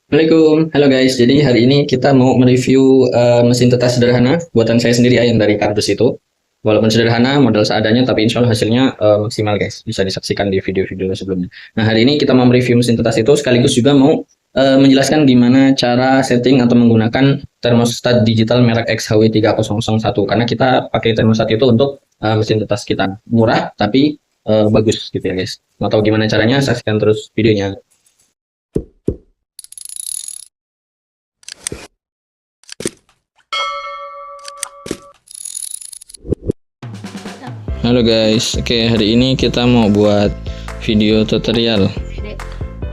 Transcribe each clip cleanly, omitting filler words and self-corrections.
Assalamualaikum, halo guys. Jadi hari ini kita mau mereview mesin tetas sederhana buatan saya sendiri ya yang dari kardus itu. Walaupun sederhana, modal seadanya, tapi insya Allah hasilnya maksimal guys. Bisa disaksikan di video-video sebelumnya. Nah hari ini kita mau mereview mesin tetas itu sekaligus juga mau menjelaskan gimana cara setting atau menggunakan termostat digital merek XHW3001 karena kita pakai termostat itu untuk mesin tetas kita murah tapi bagus gitu ya guys. Mau tahu gimana caranya? Saksikan terus videonya. Halo guys, oke hari ini kita mau buat video tutorial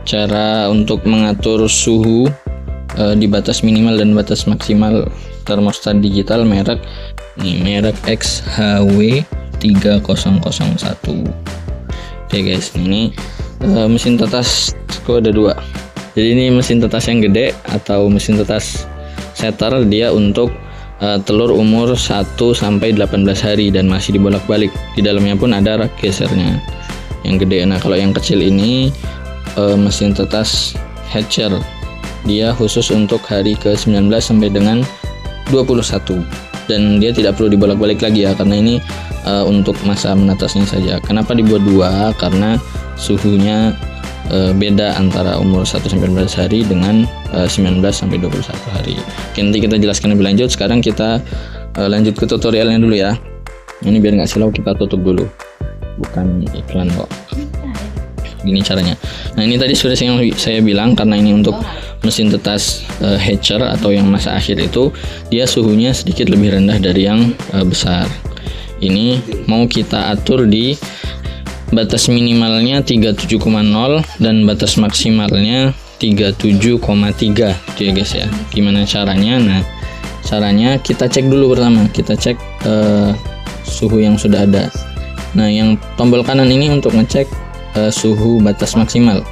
cara untuk mengatur suhu di batas minimal dan batas maksimal termostat digital merek XHW3001. Oke guys, ini mesin tetas ada dua. Jadi ini mesin tetas yang gede atau mesin tetas setter, dia untuk telur umur 1 sampai 18 hari dan masih dibolak-balik. Di dalamnya pun ada rak gesernya yang gede. Nah, kalau yang kecil ini mesin tetas hatcher. Dia khusus untuk hari ke-19 sampai dengan 21 dan dia tidak perlu dibolak-balik lagi ya, karena ini untuk masa menetasnya saja. Kenapa dibuat dua? Karena suhunya beda antara umur 1 sampai 14 hari dengan 19 sampai 21 hari. Oke, nanti kita jelaskan lebih lanjut. Sekarang kita lanjut ke tutorialnya dulu ya. Ini biar nggak silau kita tutup dulu. Bukan iklan kok. Gini caranya. Nah, ini tadi sudah saya bilang karena ini untuk mesin tetas hatcher atau yang masa akhir itu dia suhunya sedikit lebih rendah dari yang besar. Ini mau kita atur di batas minimalnya 37,0 dan batas maksimalnya 37,3 gitu ya guys ya. Gimana caranya? Nah, caranya kita cek dulu pertama. Kita cek suhu yang sudah ada. Nah, yang tombol kanan ini untuk ngecek suhu batas maksimal.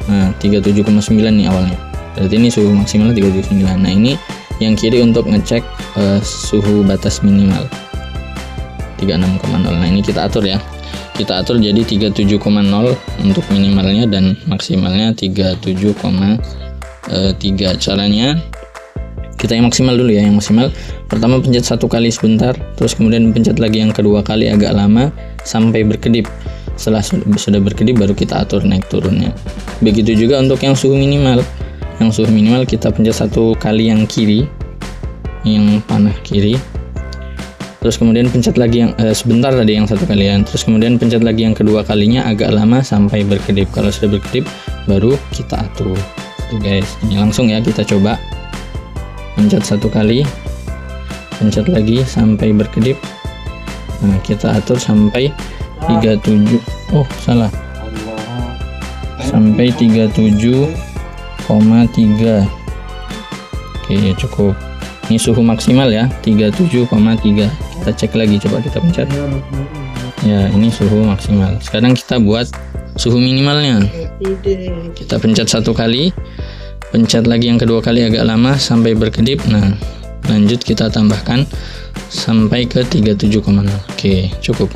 Nah, 37,9 nih awalnya. Berarti ini suhu maksimal 37,9. Nah, ini yang kiri untuk ngecek suhu batas minimal 36,0. Nah, ini kita atur ya. Kita atur jadi 37,0 untuk minimalnya dan maksimalnya 37,3. Caranya kita yang maksimal dulu ya. Yang maksimal pertama pencet satu kali sebentar, terus kemudian pencet lagi yang kedua kali agak lama sampai berkedip. Setelah sudah berkedip baru kita atur naik turunnya. Begitu juga untuk yang suhu minimal. Yang suhu minimal kita pencet satu kali yang kiri, yang panah kiri, terus kemudian pencet lagi yang sebentar tadi yang satu kalian, terus kemudian pencet lagi yang kedua kalinya agak lama sampai berkedip. Kalau sudah berkedip baru kita atur. Tuh guys, ini langsung ya kita coba. Pencet satu kali, pencet lagi sampai berkedip. Nah, kita atur sampai 37. Oh, salah. Sampai 37,3. Oke, cukup. Ini suhu maksimal ya, 37,3. Kita cek lagi, coba kita pencet ya, ini suhu maksimal. Sekarang kita buat suhu minimalnya. Kita pencet satu kali, pencet lagi yang kedua kali agak lama sampai berkedip. Nah, lanjut kita tambahkan sampai ke 37,0. Oke, cukup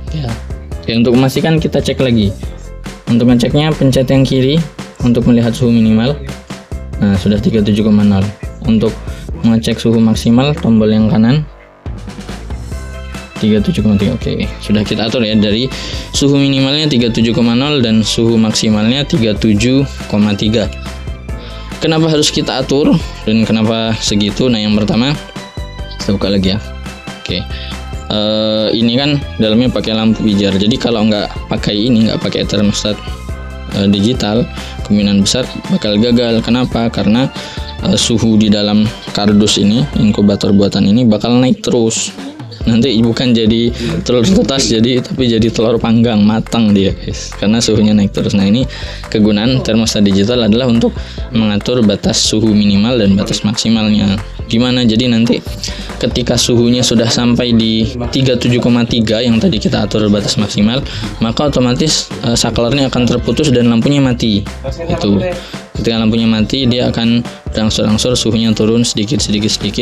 ya. Oke, untuk memastikan kita cek lagi. Untuk ngeceknya pencet yang kiri untuk melihat suhu minimal. Nah, sudah 37,0. Untuk mengecek suhu maksimal tombol yang kanan 37,3. Oke, sudah kita atur ya, dari suhu minimalnya 37,0 dan suhu maksimalnya 37,3. Kenapa harus kita atur dan kenapa segitu? Nah, yang pertama kita buka lagi ya. Oke, ini kan dalamnya pakai lampu pijar. Jadi kalau nggak pakai ini, nggak pakai termostat digital, kemungkinan besar bakal gagal. Kenapa? Karena suhu di dalam kardus ini, inkubator buatan ini bakal naik terus. Nanti bukan jadi telur tetas tapi jadi telur panggang matang dia guys, karena suhunya naik terus. Nah, ini kegunaan termostat digital adalah untuk mengatur batas suhu minimal dan batas maksimalnya. Gimana? Jadi nanti ketika suhunya sudah sampai di 37,3 yang tadi kita atur batas maksimal, maka otomatis saklarnya akan terputus dan lampunya mati. Itu ketika lampunya mati dia akan berangsur-angsur suhunya turun sedikit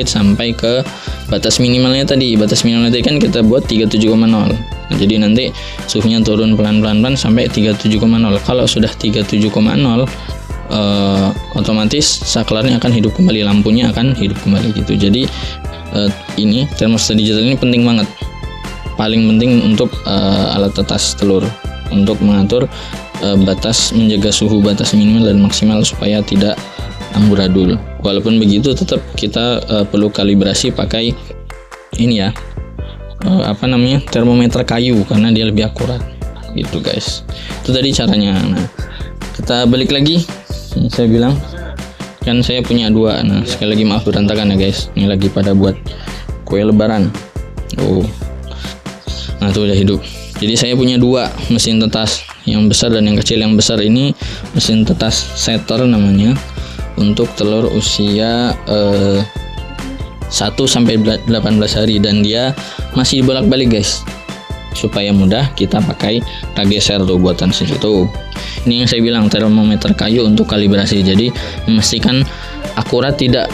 sampai ke batas minimalnya tadi. Batas minimalnya tadi kan kita buat 37,0. Nah, jadi nanti suhunya turun pelan-pelan sampai 37,0. Kalau sudah 37,0 otomatis saklarnya akan hidup kembali, lampunya akan hidup kembali gitu. Jadi ini termostat digital ini penting banget, paling penting untuk alat tetas telur, untuk mengatur batas, menjaga suhu batas minimal dan maksimal supaya tidak amburadul. Walaupun begitu tetap kita perlu kalibrasi pakai ini ya, termometer kayu, karena dia lebih akurat gitu guys. Itu tadi caranya. Nah, kita balik lagi, saya bilang kan saya punya dua. Nah, sekali lagi maaf berantakan ya guys, ini lagi pada buat kue lebaran. Nah itu udah hidup. Jadi saya punya dua mesin tetas, yang besar dan yang kecil. Yang besar ini mesin tetas setter namanya, untuk telur usia 1-18 hari, dan dia masih bolak-balik guys, supaya mudah kita pakai rageser tuh buatan situ. Ini yang saya bilang termometer kayu untuk kalibrasi, jadi memastikan akurat tidak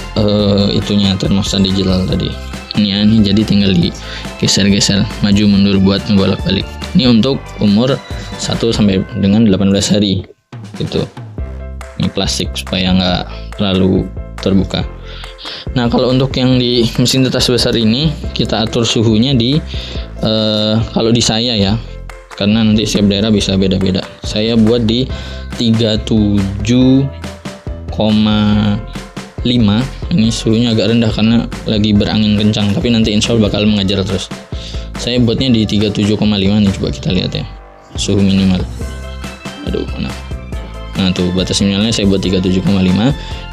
itunya termostat digital tadi. Ini jadi tinggal digeser-geser maju mundur buat bolak-balik. Ini untuk umur 1-18 hari gitu. Ini plastik supaya nggak terlalu terbuka. Nah kalau untuk yang di mesin tetas besar ini, kita atur suhunya di kalau di saya ya, karena nanti setiap daerah bisa beda-beda, saya buat di 37,5. Ini suhunya agak rendah karena lagi berangin kencang, tapi nanti insya Allah bakal mengajar terus. Saya buatnya di 37,5 nih, coba kita lihat ya, suhu minimal. Aduh mana? Nah tuh batas minimalnya saya buat 37,5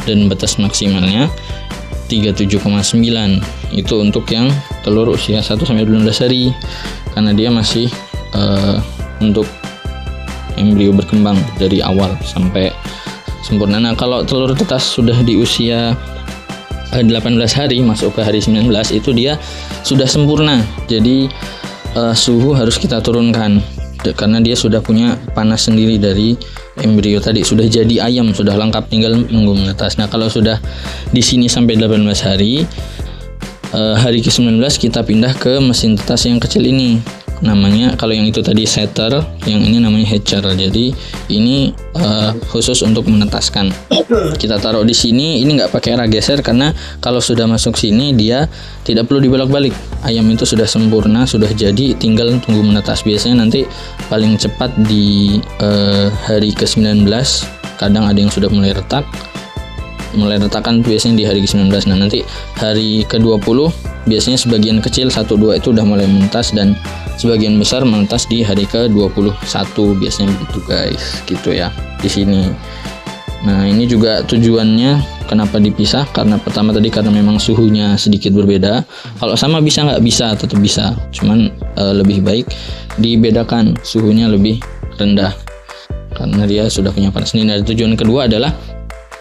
dan batas maksimalnya 37,9. Itu untuk yang telur usia 1-18 hari, karena dia masih untuk embrio berkembang dari awal sampai sempurna. Nah kalau telur tetas sudah di usia 18 hari masuk ke hari 19, itu dia sudah sempurna. Jadi suhu harus kita turunkan, karena dia sudah punya panas sendiri dari embrio tadi, sudah jadi ayam, sudah lengkap, tinggal nunggu menetas. Nah kalau sudah di sini sampai 18 hari, hari ke-19 kita pindah ke mesin tetas yang kecil ini. Namanya, kalau yang itu tadi setter, yang ini namanya hatcher. Jadi ini khusus untuk menetaskan. Kita taruh di sini, ini nggak pakai rageser, karena kalau sudah masuk sini dia tidak perlu dibolak-balik. Ayam itu sudah sempurna, sudah jadi, tinggal tunggu menetas. Biasanya nanti paling cepat di hari ke-19, kadang ada yang sudah mulai retak. Mulai retakan biasanya di hari ke-19. Nah nanti hari ke-20 biasanya sebagian kecil 1-2 itu udah mulai menetas, dan sebagian besar menetas di hari ke-21 biasanya begitu guys, gitu ya di sini. Nah ini juga tujuannya kenapa dipisah, karena pertama tadi karena memang suhunya sedikit berbeda. Kalau sama bisa nggak bisa, tetap bisa, cuman lebih baik dibedakan, suhunya lebih rendah karena dia sudah punya panas sendiri. Nah tujuan kedua adalah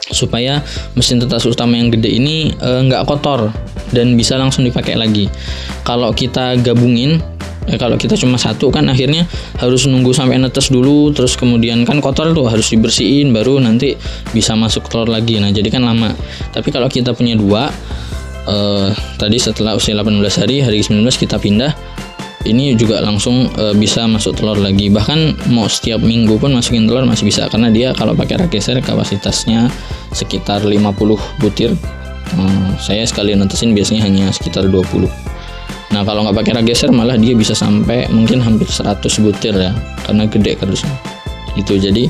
supaya mesin tetas utama yang gede ini nggak kotor dan bisa langsung dipakai lagi. Kalau kita gabungin, kalau kita cuma satu kan akhirnya harus nunggu sampai netes dulu, terus kemudian kan kotor tuh harus dibersihin baru nanti bisa masuk telur lagi. Nah jadi kan lama. Tapi kalau kita punya dua, tadi setelah usia 18 hari, hari 19 kita pindah, ini juga langsung bisa masuk telur lagi. Bahkan mau setiap minggu pun masukin telur masih bisa, karena dia kalau pakai rageser kapasitasnya sekitar 50 butir. Saya sekali netesin biasanya hanya sekitar 20. Nah kalau nggak pakai rageser malah dia bisa sampai mungkin hampir 100 butir ya, karena gede kardusnya itu. Jadi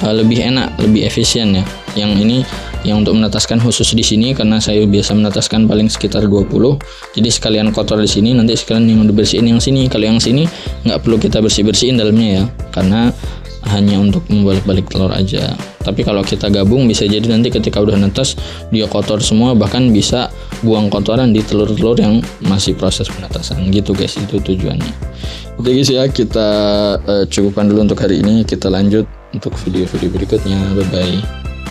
lebih enak, lebih efisien ya. Yang ini yang untuk menetaskan khusus di sini, karena saya biasa menetaskan paling sekitar 20. Jadi sekalian kotor di sini, nanti sekalian yang dibersihin yang sini. Kalau yang sini nggak perlu kita bersihin dalamnya ya, karena hanya untuk membolak-balik telur aja. Tapi kalau kita gabung bisa jadi nanti ketika udah netes dia kotor semua, bahkan bisa buang kotoran di telur-telur yang masih proses penetasan gitu guys. Itu tujuannya. Oke guys ya, kita cukupkan dulu untuk hari ini. Kita lanjut untuk video-video berikutnya. Bye bye.